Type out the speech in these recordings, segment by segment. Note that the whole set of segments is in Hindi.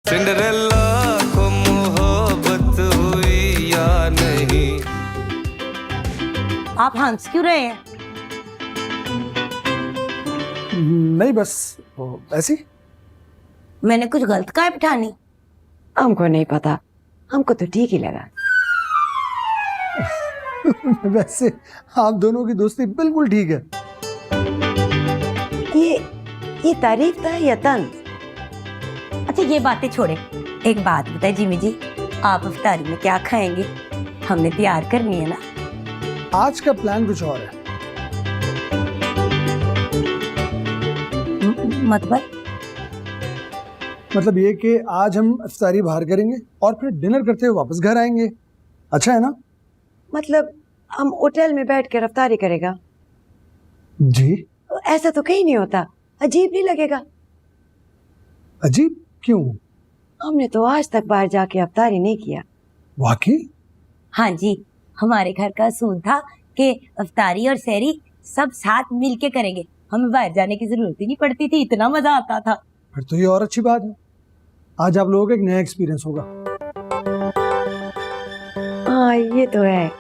सिंड्रेला को मोहब्बत हुई या नहीं। आप हंस क्यों रहे हैं? नहीं बस ऐसी। मैंने कुछ गलत कहा है पठानी? हमको नहीं पता, हमको तो ठीक ही लगा। वैसे आप दोनों की दोस्ती बिल्कुल ठीक है। ये तारीफ था या तंज? अच्छा ये बातें छोड़े, एक बात बताए जिमी जी, आप इफ्तारी में क्या खाएंगे? हमने तैयार करनी है ना। आज का प्लान कुछ और है। मतलब ये कि आज हम इफ्तारी बाहर करेंगे और फिर डिनर करते हुए वापस घर आएंगे। अच्छा है ना? मतलब हम होटल में बैठ कर रफ्तारी करेगा? जी। ऐसा तो कहीं नहीं होता, अजीब नहीं लगेगा? अजीब क्यों? हमने तो आज तक बाहर जाके रफ्तारी नहीं किया। वाकई? हाँ जी, हमारे घर का असूल था कि इफ्तारी और सहरी सब साथ मिलके करेंगे, हमें बाहर जाने की जरूरत ही नहीं पड़ती थी, इतना मजा आता था। फिर तो ये और अच्छी बात है, आज आप लोगों को एक नया एक्सपीरियंस होगा। हाँ ये तो है।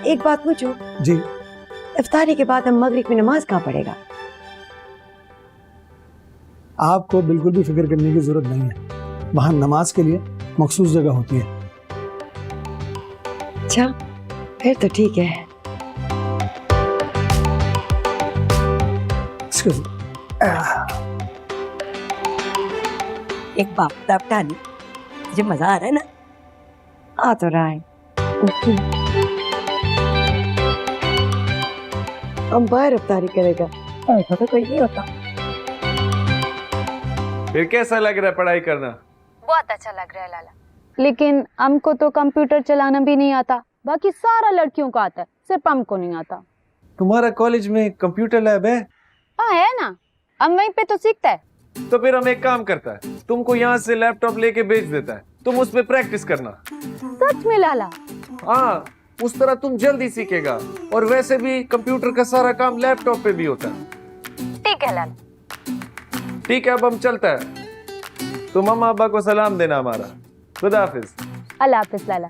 एक बात पूछो जी। इफ्तारी के बाद हम मगरिब में नमाज कहाँ पढ़ेगा? आपको बिल्कुल भी फिक्र करने की जरूरत नहीं है, वहां नमाज के लिए मखसूस जगह होती है। अच्छा फिर तो ठीक है। एक बात बता पठानी, मुझे मजा आ रहा है ना? आ तो रहा है। हम बाहर रफ्तारी करेगा, ऐसा तो कोई नहीं होता। फिर कैसा लग रहा है पढ़ाई करना? बहुत अच्छा लग रहा है लाला, लेकिन हमको तो कंप्यूटर चलाना भी नहीं आता, बाकी सारा लड़कियों को आता है, सिर्फ हमको नहीं आता। तुम्हारा कॉलेज में कंप्यूटर लैब है? हाँ है ना, हम वहीं पे तो सीखता है। तो फिर हम एक काम करता है, तुमको यहाँ से लैपटॉप लेके भेज देता है, तुम उस पे प्रैक्टिस करना। सच में लाला? हाँ, उस तरह तुम जल्दी सीखेगा, और वैसे भी कंप्यूटर का सारा काम लैपटॉप पे भी होता है। ठीक है लाला। ठीक है, अब हम चलता है, तुम मम्मा अब्बा को सलाम देना हमारा। खुदा हाफिज। अल्लाह हाफिज लाला।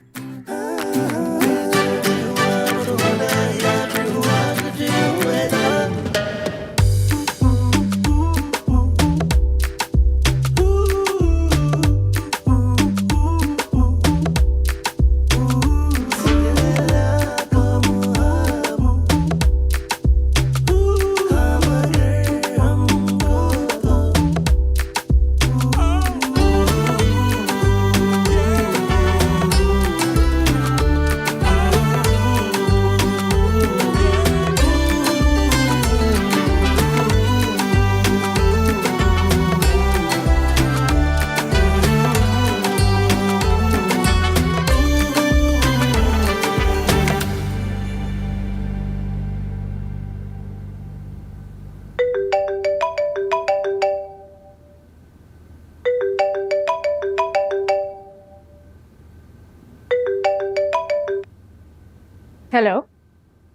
हेलो।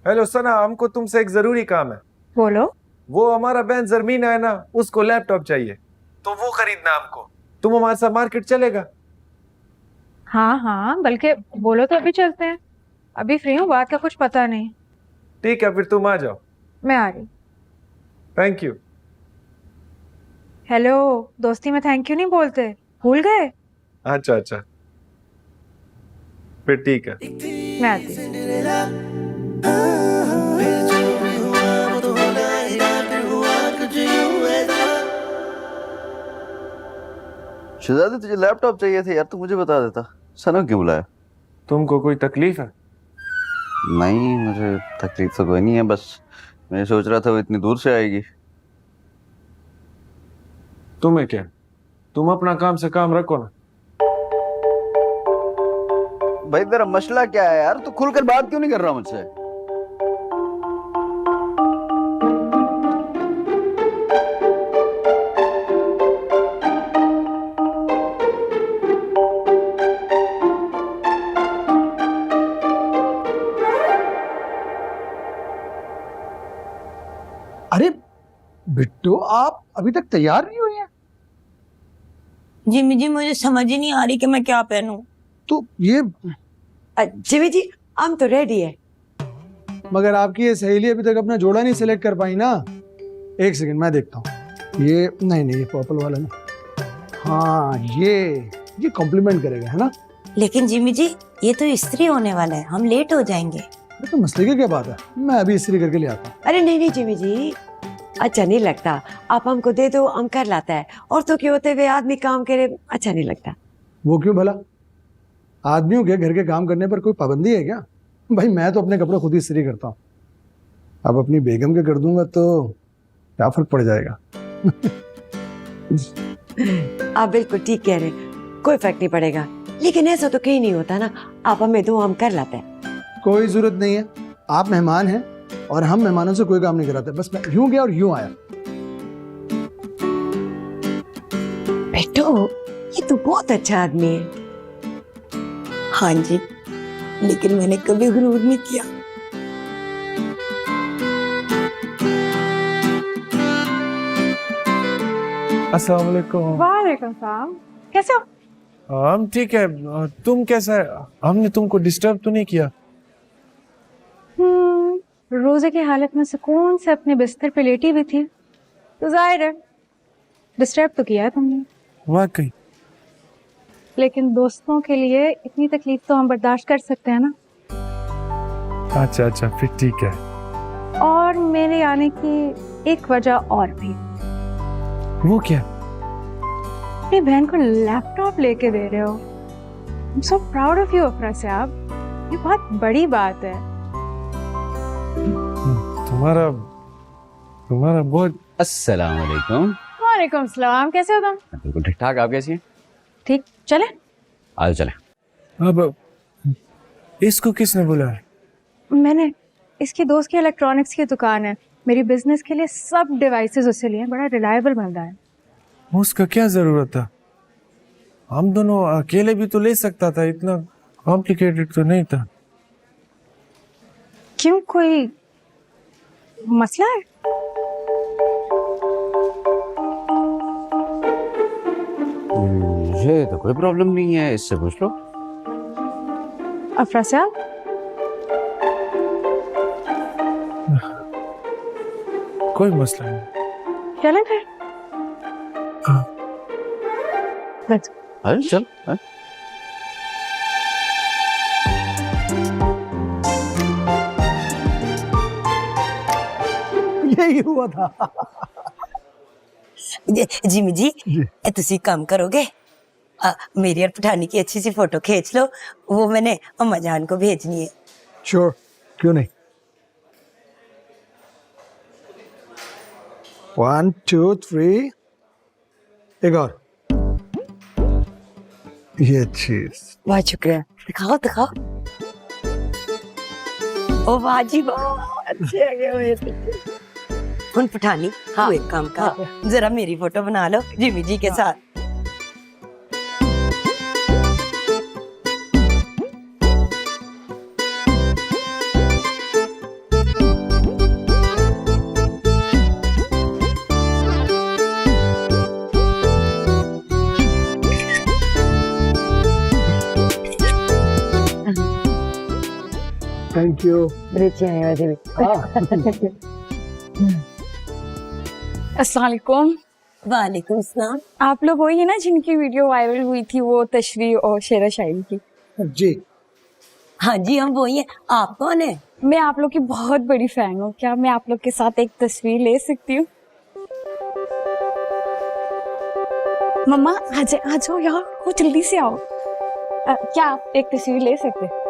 हेलो सना, हमको तुमसे एक जरूरी काम है। बोलो। वो हमारा बहन जरमीना है ना, उसको लैपटॉप चाहिए, तो वो खरीदना हमको। तुम हमारे साथ मार्केट चलेगा? हाँ हाँ, बल्कि बोलो तो अभी चलते हैं, अभी फ्री हूँ, बात का कुछ पता नहीं। ठीक है, फिर तुम आ जाओ। मैं आ रही। Thank you. हेलो, दोस्ती में थैंक यू नहीं बोलते, भूल गए? अच्छा अच्छा, फिर ठीक है। मैं आती हूँ। शहजादी तुझे लैपटॉप चाहिए थे यार, तू मुझे बता देता। सना क्यों बुलाया? तुमको कोई तकलीफ है? नहीं मुझे तकलीफ तो कोई नहीं है, बस मैं सोच रहा था वो इतनी दूर से आएगी। तुम्हें क्या, तुम अपना काम से काम रखो ना। भाई तेरा मसला क्या है यार, तू खुलकर बात क्यों नहीं कर रहा मुझसे? अरे बिट्टू, आप अभी तक तैयार नहीं हुई हैं? जिमी जी मुझे समझ ही नहीं आ रही कि मैं क्या पहनूं। तो ये, जिमी जी हम तो रेडी है। मगर आपकी ये सहेली अभी तक अपना जोड़ा नहीं सिलेक्ट कर पाई ना। एक सेकंड मैं देखता हूँ। ये नहीं, ये पर्पल वाला ना। हाँ ये कॉम्प्लीमेंट करेगा, है ना? लेकिन जिमी जी ये तो इस्त्री होने वाला है, हम लेट हो जाएंगे। अरे तो मसले की क्या बात है, मैं अभी इस्त्री करके ले आता हूँ। अरे नहीं जिमी जी, अच्छा नहीं लगता। आप हमको दे दो, हम कर लाता है। औरतों के होते हुए आदमी काम करे, अच्छा नहीं लगता। वो क्यों भला? आदमियों के घर के काम करने पर कोई पाबंदी है क्या? भाई मैं तो अपने कपड़े खुद ही इस्त्री करता हूँ। अब अपनी बेगम के कर दूंगा तो क्या फर्क पड़ जाएगा? आप बिल्कुल ठीक कह रहे, कोई फर्क नहीं पड़ेगा। लेकिन ऐसा तो कहीं नहीं होता ना, आप हमें दो, हम कर लाते हैं। कोई जरूरत नहीं है, आप मेहमान हैं और हम मेहमानों से कोई काम नहीं कराते। बस मैं यूं गया और यूं आया। बेटो ये तो बहुत अच्छा आदमी है। हाँ जी, लेकिन मैंने कभी गुरूर नहीं किया। अस्सलाम वालेकुम। वालेकुम सलाम। कैसे हो? हम ठीक है, तुम कैसा है? हमने तुमको डिस्टर्ब तो नहीं किया? रोजे की हालत में सुकून से अपने बिस्तर पे लेटी हुई थी, तो जाहिर है डिस्टर्ब तो किया है तुमने। वाकई? लेकिन दोस्तों के लिए इतनी तकलीफ तो हम बर्दाश्त कर सकते हैं ना। अच्छा फिर ठीक है। और मेरे आने की एक वजह और भी। वो क्या? अपनी बहन को लैपटॉप लेके दे रहे हो। I'm so proud of you अफरा साहब, ये बहुत बड़ी बात है। तुम्हारा बहुत। अस्सलाम वालेकुम। वालेकुम सलाम। कैसे हो तुम? बिल्कुल ठीक ठाक, आप कैसी हैं? ठीक, चले? आओ चले। अब इसको किसने बुलाया? मैंने, इसकी दोस्त की इलेक्ट्रॉनिक्स की दुकान है, मेरी बिजनेस के लिए सब डिवाइसेस उससे लिए, बड़ा रिलायबल बंदा है। उसका क्या जरूरत था? हम दोनों अकेले भी तो ले सकता था, इतना कॉम्प्लिकेटेड तो नहीं था। क्यों, कोई मसला है? मुझे तो कोई प्रॉब्लम नहीं है, इससे पूछ लो। अफरा साहब, कोई मसला नहीं। चलें फिर? हाँ। Let's go. अरे चल। यही हुआ था। जिमी जी तुसी काम करोगे? मेरी और पठानी की अच्छी सी फोटो खींच लो, वो मैंने अम्मा जान को भेजनी है। श्योर, क्यों नहीं। 1 2 3, एक और। ये चीज बहुत शुक्रिया। दिखाओ दिखाओ। ओ वाह जी वाह, अच्छे आ गए मेरे। उन पठानी, हाँ, एक काम कर, जरा मेरी फोटो बना लो जिमी जी के साथ। Thank you. बड़े अच्छे हैं वैसे भी। अस्सलाम वालेकुम। वालेकुम सलाम। आप लोग वही है ना जिनकी वीडियो वायरल हुई थी, वो तशरीह और शेर शायरी की? जी हाँ जी, हम वही हैं। आप कौन है? मैं आप लोग की बहुत बड़ी फैन हूँ, क्या मैं आप लोग के साथ एक तस्वीर ले सकती हूँ? मम्मा आ जाओ यार, वो जल्दी से आओ। क्या आप एक तस्वीर ले सकते?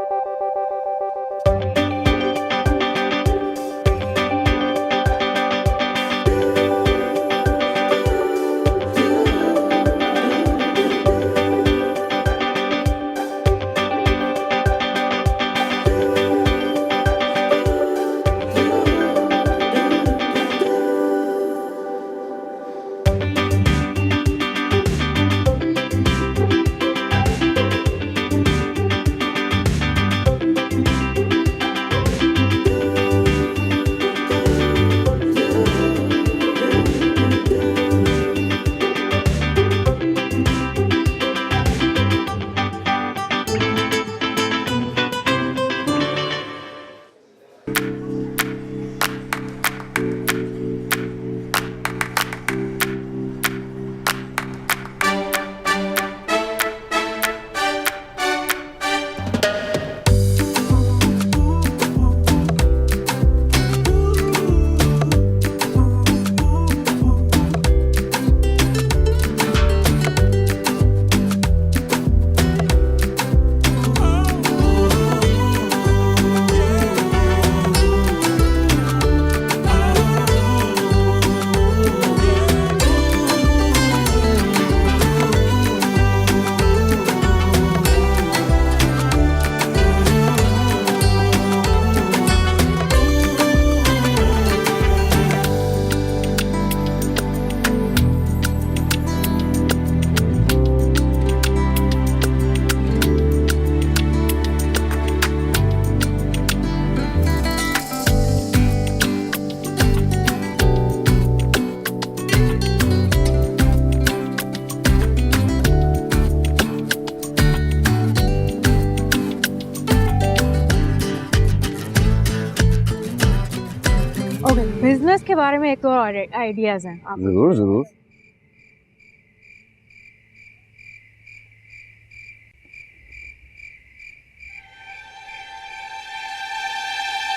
बिजनेस के बारे में एक और आइडियाज हैं आप? जरूर जरूर।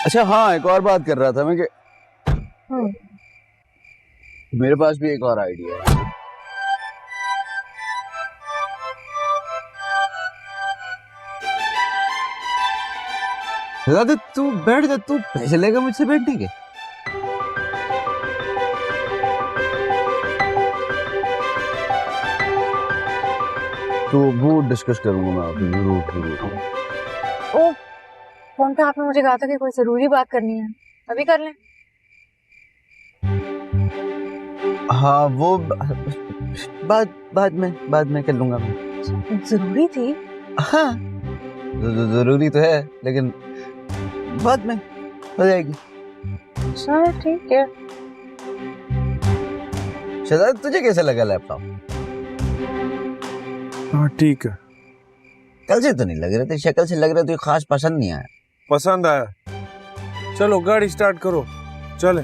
अच्छा हाँ, एक और बात कर रहा था मैं कि मेरे पास भी एक और आइडिया है। दादा तू बैठ जा, तू पैसे लेगा मुझसे बैठने के? तो वो डिस्कस करूंगा मैं आपसे जरूर जरूर। ओ फोन पे आपने मुझे कहा था कि कोई जरूरी बात करनी है, अभी कर लें। हाँ वो बाद में कर लूंगा मैं। जरूरी थी? हाँ जरूरी तो है, लेकिन बाद में हो जाएगी। चलो ठीक है। शहजाद तुझे कैसा लगा लैपटॉप? हाँ ठीक है। कल से तो नहीं लग रहे थे, शक्ल से लग रहा तो खास पसंद नहीं आया। पसंद आया। चलो गाड़ी स्टार्ट करो, चले।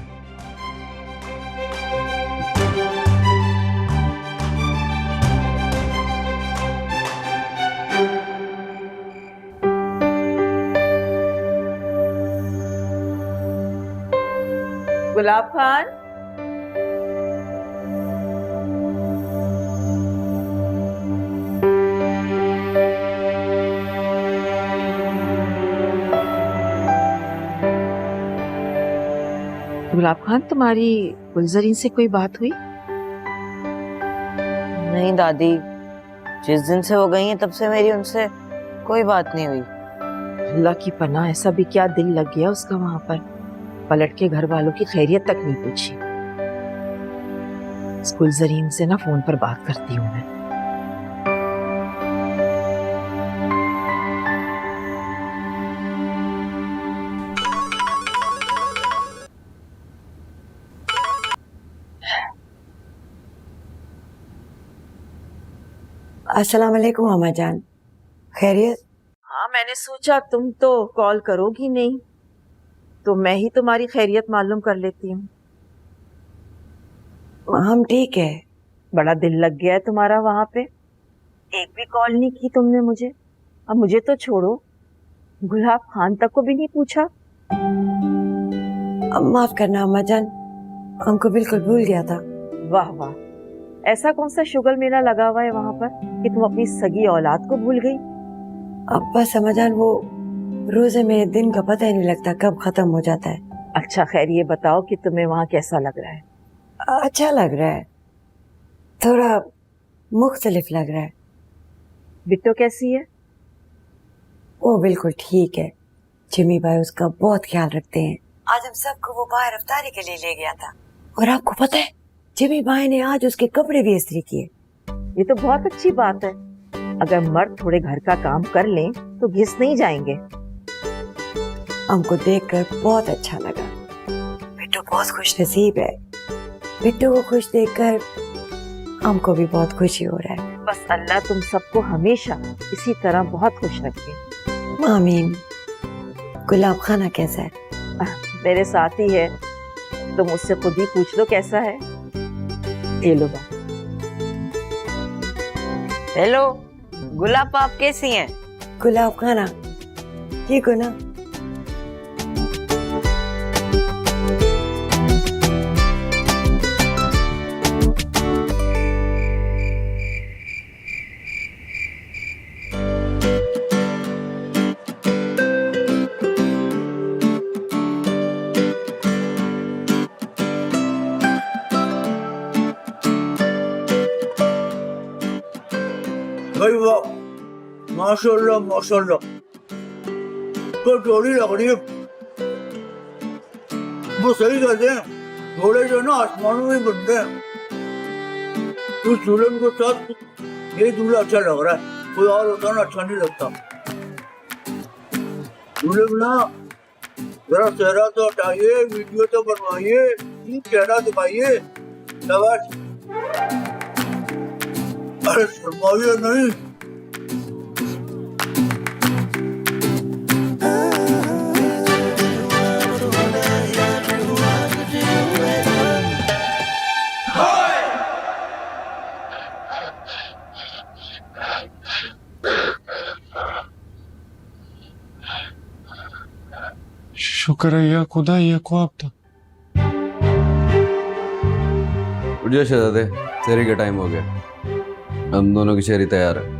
गुलाब खान, गुलाब खान तुम्हारी गुलजरीन से कोई बात हुई? नहीं दादी, जिस दिन से वो गई हैं तब से मेरी उनसे कोई बात नहीं हुई। अल्लाह की पनाह, ऐसा भी क्या दिल लग गया उसका वहां पर? पलट के घर वालों की खैरियत तक नहीं पूछी। इस गुलजरीन से ना फोन पर बात करती हूँ मैं। अस्सलाम वालेकुम अम्मा जान, खैरियत? हाँ, मैंने सोचा तुम तो कॉल करोगी नहीं, तो मैं ही तुम्हारी खैरियत मालूम कर लेती हूँ। हम ठीक है। बड़ा दिल लग गया है तुम्हारा वहां पे। एक भी कॉल नहीं की तुमने मुझे। अब मुझे तो छोड़ो, गुलाब खान तक को भी नहीं पूछा। माफ करना अम्मा जान, हमको बिल्कुल भूल गया था। वाह वाह, ऐसा कौन सा शुगर मेला लगा हुआ है वहां पर कि तुम अपनी सगी औलाद को भूल गई? अब बस अम्मा जान, वो रोजे में दिन का पता ही नहीं लगता कब खत्म हो जाता है। अच्छा खैर ये बताओ कि तुम्हें वहां कैसा लग रहा है? अच्छा लग रहा है, थोड़ा मुख्तलिफ लग रहा है। बिट्टो कैसी है? वो बिल्कुल ठीक है, जिमी भाई उसका बहुत ख्याल रखते हैं। आज हम सबको वो बाहर अफ्तारी के लिए ले गया था, और आपको पता है जिमी भाई ने आज उसके कपड़े भी इस्त्री किए। ये तो बहुत अच्छी बात है। अगर मर्द थोड़े घर का काम कर लें तो घिस नहीं जाएंगे। हमको देखकर बहुत अच्छा लगा। बिट्टू बहुत खुश नसीब है। बिट्टू को खुश देखकर हमको भी बहुत खुशी हो रहा है। बस अल्लाह तुम सबको हमेशा इसी तरह बहुत खुश रखे। आमीन। गुलाब खाना कैसा है? मेरे साथ ही है, तुम उससे खुद ही पूछ लो कैसा है। ये लो बात। हेलो गुलाब, आप कैसी हैं? गुलाब खाना ठीक हो ना? भाई वाह, माशाल्लाह माशाल्लाह, तो जोड़ी लग रही है। वो सही कहते हैं, घोड़े जो ना आसमानों में बनते हैं। उस दुल्हन के साथ ये दूल्हा अच्छा लग रहा है, कोई और होता ना अच्छा नहीं लगता। दूल्हे ना जरा चेहरा तो हटाइए, वीडियो तो बनवाइए, चेहरा दिखाइए। शाबाश। अरे शर्माइए नहीं। शुक्र है या खुदा, ये ख्वाब था। उठ जा शहजादे, शहरी का टाइम हो गया। हम दोनों की शहरी तैयार है।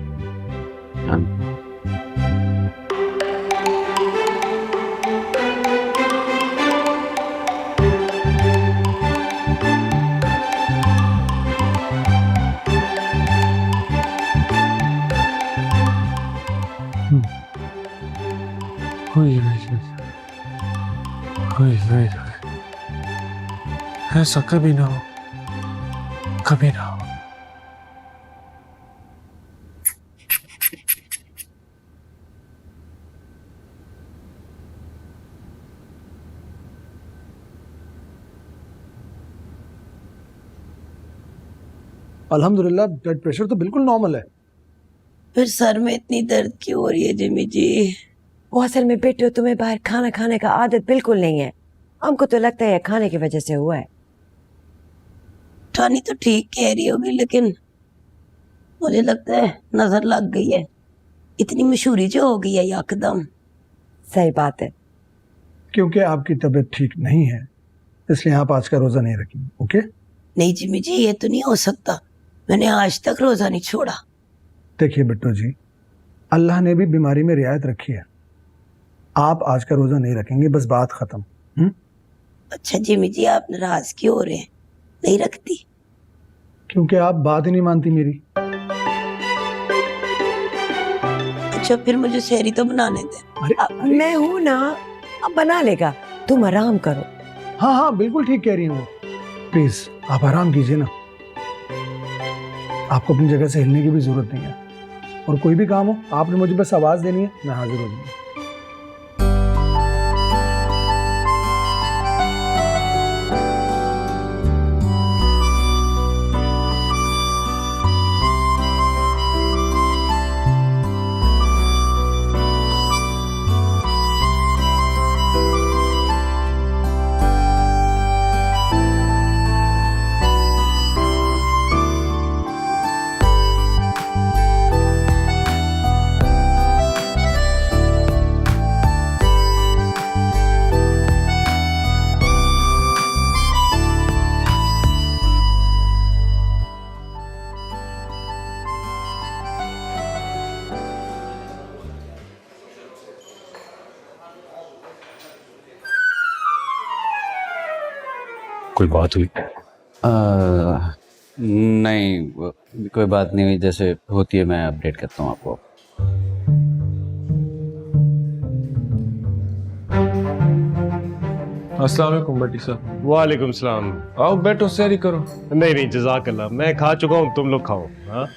ऐसा कभी ना हो, कभी ना हो। अल्हम्दुलिल्लाह ब्लड प्रेशर तो बिल्कुल नॉर्मल है। फिर सर में इतनी दर्द क्यों हो रही है जिमी जी? वो असल में बेटे तुम्हें बाहर खाना खाने का आदत बिल्कुल नहीं है। हमको तो लगता है खाने की वजह से हुआ है। ठानी तो ठीक कह रही होगी, लेकिन मुझे लगता है नजर लग गई है। इतनी मशहूरी जो हो गई है यकदम। सही बात है। क्योंकि आपकी तबीयत ठीक नहीं है इसलिए आप आज का रोजा नहीं रखेंगे। ओके? नहीं जिमी जी, ये तो नहीं हो सकता। मैंने आज तक रोजा नहीं छोड़ा। देखिए बिट्टू जी, अल्लाह ने भी बीमारी में रियायत रखी है। आप आज का रोजा नहीं रखेंगे, बस बात खत्म। अच्छा जिमी जी, आप नाराज क्यों हो रहे हैं? नहीं रखती क्योंकि आप बात ही नहीं मानती मेरी। अच्छा फिर मुझे शहरी तो बनाने दे। मैं हूं ना, अब बना लेगा। तुम आराम करो। हाँ हाँ बिल्कुल ठीक कह रही हूँ। प्लीज आप आराम कीजिए ना। आपको अपनी जगह से हिलने की भी जरूरत नहीं है। और कोई भी काम हो आपने मुझे बस आवाज देनी है, मैं हाजिर हो जाऊंगा। कोई बात हुई? नहीं, कोई बात नहीं हुई। जैसे होती है मैं अपडेट करता हूँ आपको। अस्सलाम वालेकुम भट्टी साहब। वालेकुम सलाम। आओ बैठो, सैरी करो। नहीं नहीं, जज़ाकल्लाह, मैं खा चुका हूँ, तुम लोग खाओ। हाँ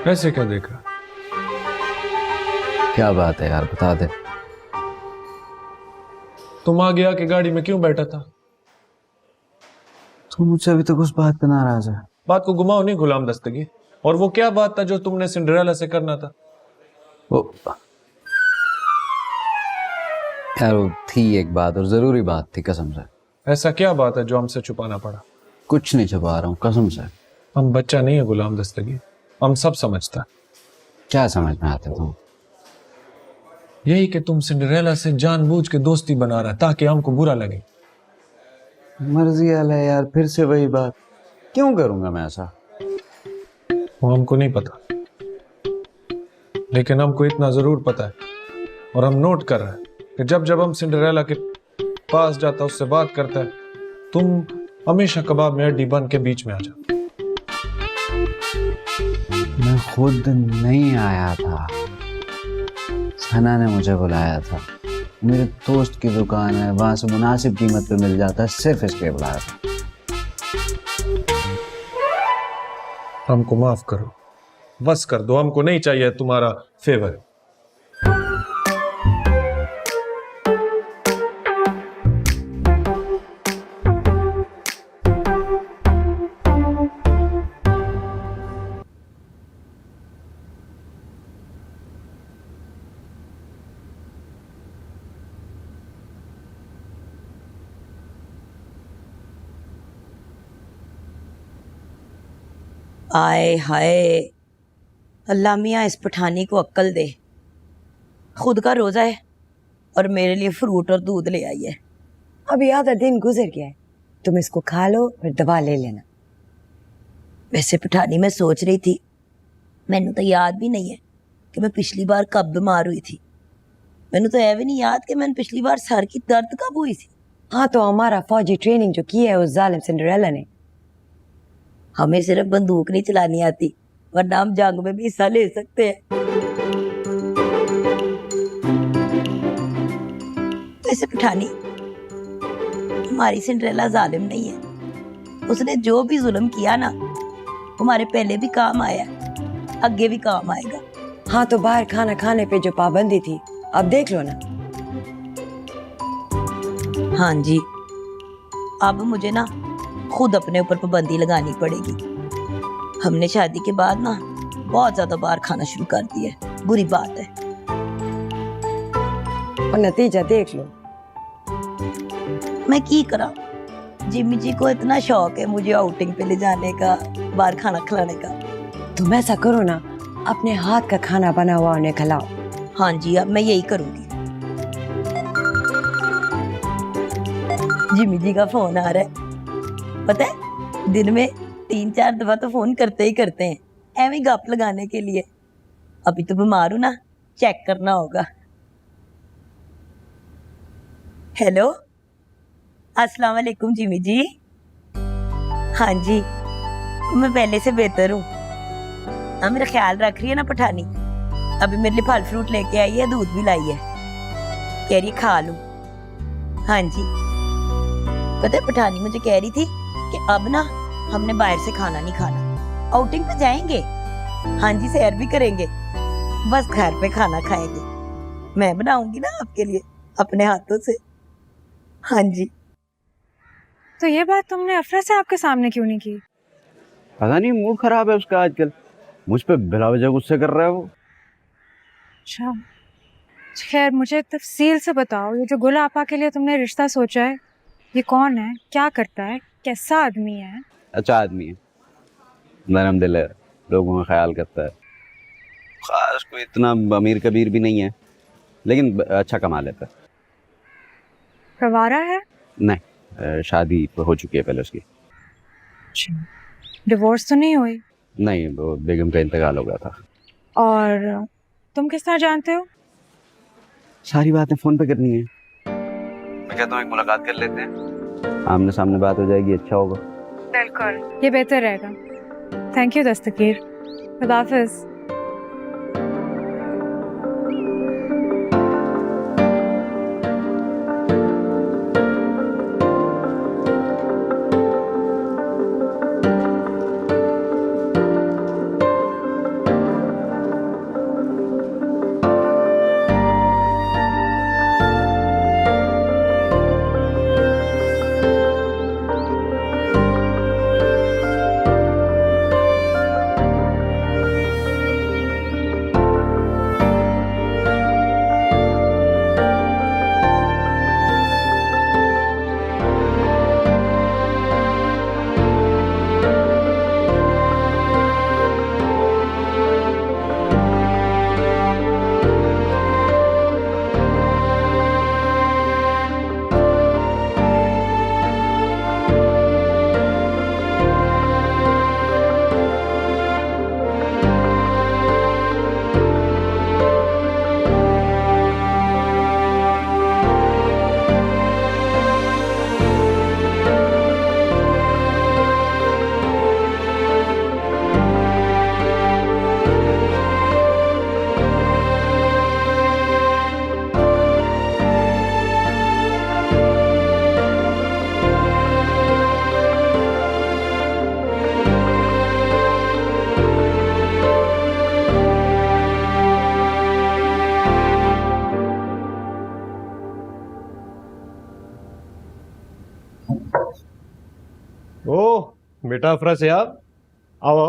ऐसे क्या देख रहा? क्या बात है यार, बता दे। तुम आगे आके गाड़ी में क्यों बैठा था? तू मुझसे अभी तक उस बात पे नाराज है? बात को घुमाओ नहीं गुलाम दस्तगी। और वो क्या बात था जो तुमने सिंड्रेला से करना था? वो यार, वो थी एक बात और जरूरी बात थी, कसम से। ऐसा क्या बात है जो हमसे छुपाना पड़ा? कुछ नहीं छुपा रहा हूँ, कसम से। हम बच्चा नहीं है गुलाम दस्तगी, हम सब समझता। क्या समझ में आते तुम? यही कि तुम सिंड्रेला से जानबूझ के दोस्ती बना रहा ताकि हमको बुरा लगे। मर्जी वाला है यार, फिर से वही बात। क्यों करूंगा मैं ऐसा? वो हमको नहीं पता, लेकिन हमको इतना जरूर पता है और हम नोट कर रहे हैं कि जब जब हम सिंड्रेला के पास जाता, उससे बात करता है, तुम हमेशा कबाब में हड्डी बन के बीच में आ जाओ। मैं खुद नहीं आया था, सना ने मुझे बुलाया था। मेरे दोस्त की दुकान है, वहां से मुनासिब कीमत पे मिल जाता है, सिर्फ इसके बुलाया था। हमको माफ करो, बस कर दो, हमको नहीं चाहिए तुम्हारा फेवर। आए हाय, अल्लाह मियाँ इस पठानी को अक्ल दे। खुद का रोजा है और मेरे लिए फ्रूट और दूध ले आई है। अभी आधा दिन गुजर गया है, तुम इसको खा लो फिर दवा ले लेना। वैसे पठानी मैं सोच रही थी, मैनू तो याद भी नहीं है कि मैं पिछली बार कब बीमार हुई थी। मैनू तो यह भी नहीं याद कि मैंने पिछली बार सर की दर्द कब हुई थी। हाँ तो हमारा फौजी ट्रेनिंग जो की है उस जालिम सिंड्रेला ने। हमें सिर्फ बंदूक नहीं चलानी आती, वरना हम जंग में भी हिस्सा ले सकते हैं। वैसे पठानी, हमारी सिंड्रेला जालिम नहीं है। उसने जो भी जुल्म किया ना, हमारे पहले भी काम आया, आगे भी काम आएगा। हाँ तो बाहर खाना खाने पे जो पाबंदी थी, अब देख लो ना। हाँ जी, अब मुझे ना खुद अपने ऊपर पाबंदी लगानी पड़ेगी। हमने शादी के बाद ना बहुत ज्यादा बाहर खाना शुरू कर दिया है, बुरी बात है। और नतीजा देख लो। मैं की करा, जिम्मी जी को इतना शौक है मुझे आउटिंग पे ले जाने का, बाहर खाना खिलाने का। तुम ऐसा करो ना, अपने हाथ का खाना बना हुआ उन्हें खिलाओ। हाँ जी, अब मैं यही करूंगी। जिम्मी जी का फोन आ रहा है। पता है, दिन में 3-4 दफा तो फोन करते ही करते हैं, ऐਵੇਂ गप लगाने के लिए। अभी तो बीमार हूं ना, चेक करना होगा। हेलो, अस्सलाम वालेकुम जिम्मी जी। हाँ जी, मैं पहले से बेहतर हूँ। हाँ, मेरा ख्याल रख रही है ना पठानी। अभी मेरे लिए फल फ्रूट लेके आई है, दूध भी लाई है, कह रही खा लूं। हाँ जी, पता है पठानी मुझे कह रही थी कि अब ना हमने बाहर से खाना नहीं खाना, आउटिंग पे जाएंगे। हाँ जी, सैर भी करेंगे, बस घर पे खाना खाएंगे। मैं बनाऊंगी ना आपके लिए अपने हाथों से। हाँ जी। तो ये बात तुमने अफरा से आपके सामने क्यों नहीं की? पता नहीं मूड खराब है उसका आजकल, मुझ पे बिला वजह गुस्से कर रहा है वो। अच्छा, खैर मुझे तफसील से बताओ, ये जो गुल आपा के लिए तुमने रिश्ता सोचा है, ये कौन है, क्या करता है, कैसा आदमी है? अच्छा आदमी है, नरम दिल है, लोगों का ख्याल करता है। खास कोई इतना अमीर कबीर भी नहीं है, लेकिन अच्छा कमा लेता है। प्रवारा है? नहीं, शादी हो चुकी है पहले उसकी। डिवोर्स तो नहीं हुई? नहीं, वो बेगम का इंतकाल हो गया था। और तुम किस तरह जानते हो? सारी बातें फोन पे करनी है। मैं कहता हूँ एक मुलाकात कर लेते हैं, आमने सामने बात हो जाएगी, अच्छा होगा। बिल्कुल, ये बेहतर रहेगा। थैंक यू दस्तगीर, खुदा हाफिज़। ओ बेटा अफरा से आप आओ।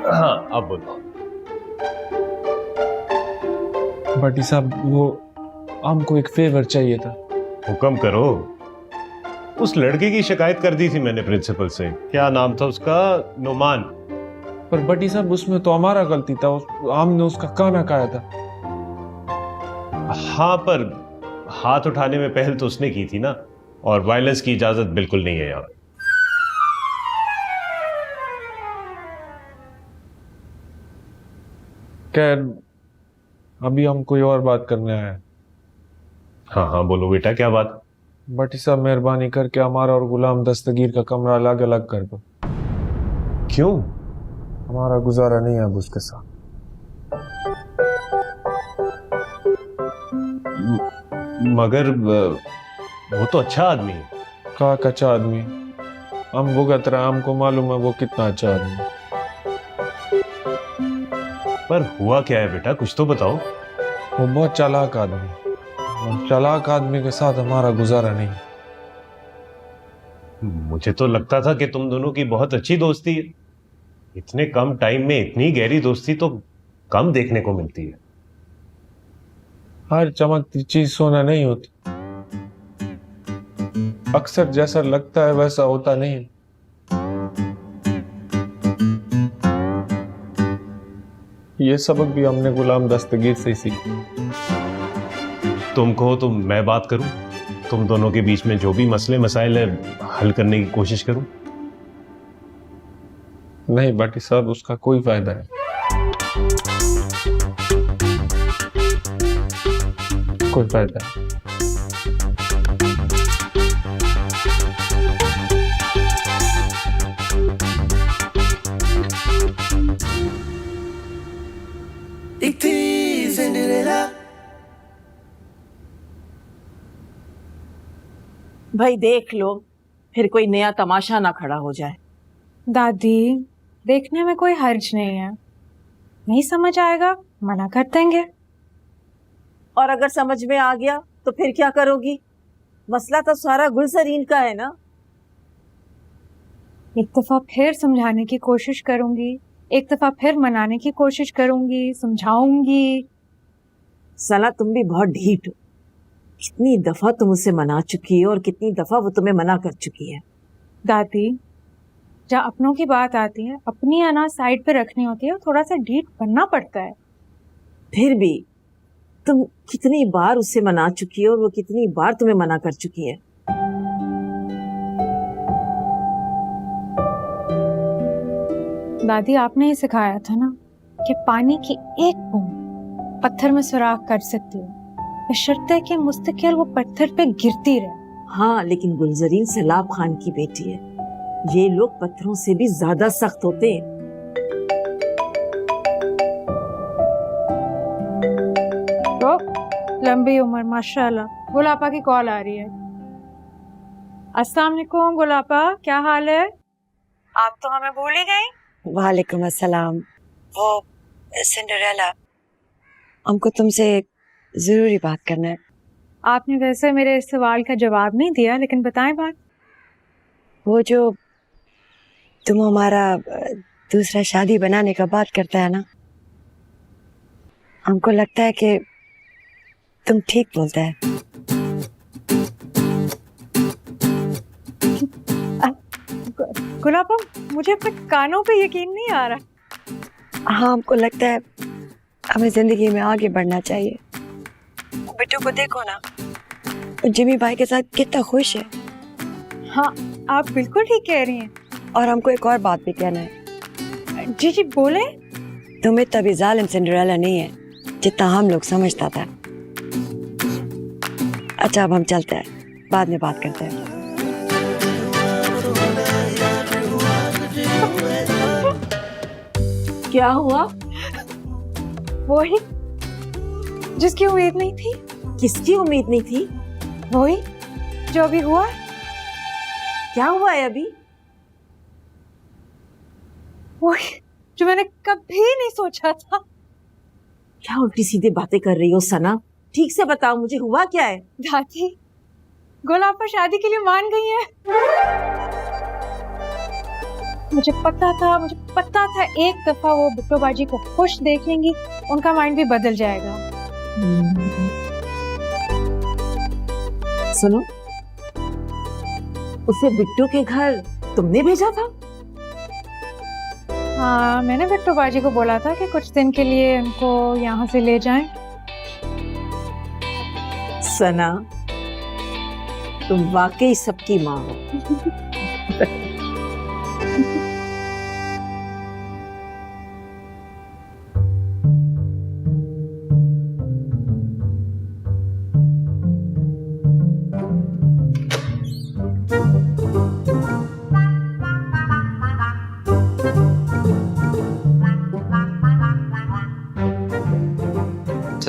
हाँ अब बोलो। भट्टी साहब, वो हमको एक फेवर चाहिए था। हुक्म करो। उस लड़के की शिकायत कर दी थी मैंने प्रिंसिपल से। क्या नाम था उसका? नुमान। पर बटी साहब उसमें तो हमारा गलती था, हमने उसका खाना खाया था। हाँ, पर हाथ उठाने में पहल तो उसने की थी ना, और वायलेंस की इजाजत बिल्कुल नहीं है यहाँ। खैर, अभी हम कोई और बात करने आए हैं। हाँ हाँ बोलो बेटा, क्या बात? बटी साहब मेहरबानी करके हमारा और गुलाम दस्तगीर का कमरा अलग अलग कर दो। क्यों? हमारा गुजारा नहीं है अब उसके साथ। मगर वो तो अच्छा आदमी है। का अच्छा आदमी? हम भुगत रहे, हमको मालूम है वो कितना अच्छा आदमी है। पर हुआ क्या है बेटा, कुछ तो बताओ। वो बहुत चालाक आदमी है, और चालाक आदमी के साथ हमारा गुजारा नहीं। मुझे तो लगता था कि तुम दोनों की बहुत अच्छी दोस्ती है। इतने कम टाइम में इतनी गहरी दोस्ती तो कम देखने को मिलती है। हर चमकती चीज सोना नहीं होती, अक्सर जैसा लगता है वैसा होता नहीं है। ये सबक भी हमने गुलाम दस्तगीर से ही सीखा। तुम कहो तो मैं बात करूं, तुम दोनों के बीच में जो भी मसले मसाइल है हल करने की कोशिश करूं। नहीं बाटी साहब, उसका कोई फायदा नहीं, कोई फायदा नहीं। भाई देख लो, फिर कोई नया तमाशा ना खड़ा हो जाए। दादी, देखने में कोई हर्ज नहीं है, नहीं समझ आएगा मना कर देंगे। और अगर समझ में आ गया तो फिर क्या करोगी? मसला तो सारा गुलजरीन का है ना। एक दफा फिर समझाने की कोशिश करूंगी, एक दफा फिर मनाने की कोशिश करूंगी, समझाऊंगी। सला तुम भी बहुत ढीठ हो। कितनी दफा तुम उसे मना चुकी हो और कितनी दफा वो तुम्हें मना कर चुकी है। दादी, जब अपनों की बात आती है अपनी अनाज साइड पे रखनी होती है, थोड़ा सा ढीठ बनना पड़ता है। फिर भी तुम कितनी बार उसे मना चुकी हो और वो कितनी बार तुम्हें मना कर चुकी है। दादी, आपने ही सिखाया था ना कि पानी की एक बूंद पत्थर में सुराख कर सकती है, बशर्ते कि मुस्तकिल वो पत्थर पे गिरती रहे। हाँ, लेकिन गुलजरीन सैलाब खान की बेटी है। ये लोग पत्थरों से भी ज्यादा सख्त होते हैं। तो लंबी उम्र माशाल्लाह। गुलापा की कॉल आ रही है। अस्सलाम वालेकुम गुलापा, क्या हाल है? आप तो हमें भूल ही गई। वालेकुम अस्सलाम। वो सिंड्रेला, हमको तुमसे एक जरूरी बात करना है। आपने वैसे मेरे इस सवाल का जवाब नहीं दिया, लेकिन बताएं बात। वो जो तुम हमारा दूसरा शादी बनाने का बात करता है ना, हमको लगता है कि तुम ठीक बोलता है। गुलाबा, मुझे अपने कानों पे यकीन नहीं आ रहा। हाँ, हमको लगता है हमें जिंदगी में आगे बढ़ना चाहिए। बिट्टू को देखो ना, जिमी भाई के साथ कितना खुश है। हाँ, आप बिल्कुल ठीक कह रही हैं। और हमको एक और बात भी कहना है। जी जी बोले। तुम इतना भी जालिम सिंड्रेला नहीं है जितना हम लोग समझता था। अच्छा, अब हम चलते हैं, बाद में बात करते हैं। क्या हुआ? वही जिसकी उम्मीद नहीं थी। किसकी उम्मीद नहीं थी? वही जो अभी हुआ। क्या हुआ है अभी? वही जो मैंने कभी नहीं सोचा था। क्या उल्टी सीधी बातें कर रही हो सना? ठीक से बताओ मुझे, हुआ क्या है? दादी, गुलाबा शादी के लिए मान गई है। मुझे पता था एक दफा वो बिट्टो बाजी को खुश देख लेंगी, उनका माइंड भी बदल जाएगा। सुनो, उसे बिट्टू के घर तुमने भेजा था? हाँ, मैंने बिट्टू बाजी को बोला था कि कुछ दिन के लिए उनको यहाँ से ले जाएं। सना, तुम वाकई सबकी माँ हो।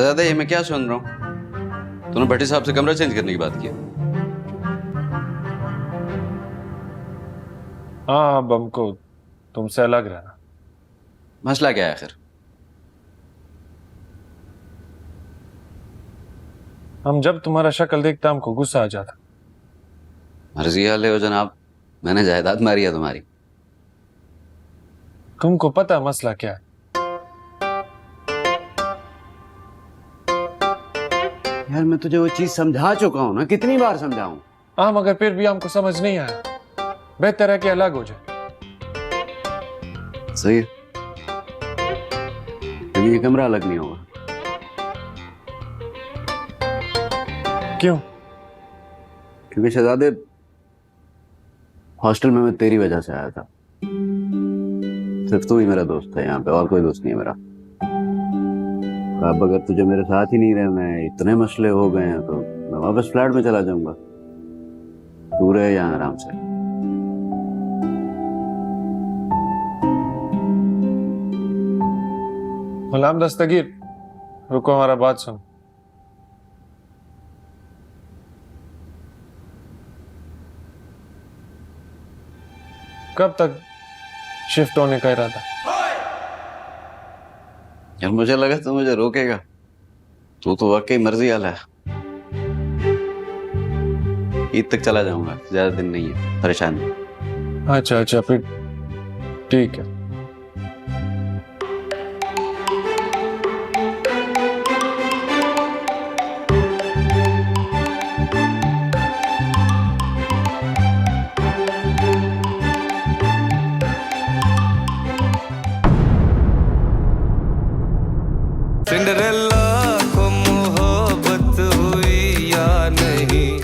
दादा, ये मैं क्या सुन रहा हूँ? तूने भट्टी साहब से कमरा चेंज करने की बात की? हाँ, अब हमको तुमसे अलग रहना। मसला क्या है आखिर? हम जब तुम्हारा शक्ल देखता हमको गुस्सा आ जाता। मर्जी वाले हो जनाब, मैंने जायदाद मारी है तुम्हारी। तुमको पता मसला क्या है? यार मैं तुझे वो चीज समझा चुका हूं ना, कितनी बार समझाऊं? हाँ, मगर फिर भी हमको समझ नहीं आया। बेहतर है कि अलग हो जाए। सही है, लेकिन ये कमरा अलग नहीं होगा। क्यों? क्योंकि शहजादे, हॉस्टल में मैं तेरी वजह से आया था। सिर्फ तू ही मेरा दोस्त है यहाँ पे, और कोई दोस्त नहीं है मेरा। अब अगर तुझे मेरे साथ ही नहीं रहना है, इतने मसले हो गए हैं, तो मैं वापस फ्लैट में चला जाऊंगा। तू रहे यहाँ आराम से। गुलाम दस्तगीर, रुको, हमारा बात सुन। कब तक शिफ्ट होने का इरादा? यार मुझे लगा तू मुझे रोकेगा। तू तो वाकई मर्जी वाला है। ईद तक चला जाऊंगा, ज्यादा दिन नहीं है, परेशान नहीं। अच्छा अच्छा, फिर ठीक है। सिंड्रेला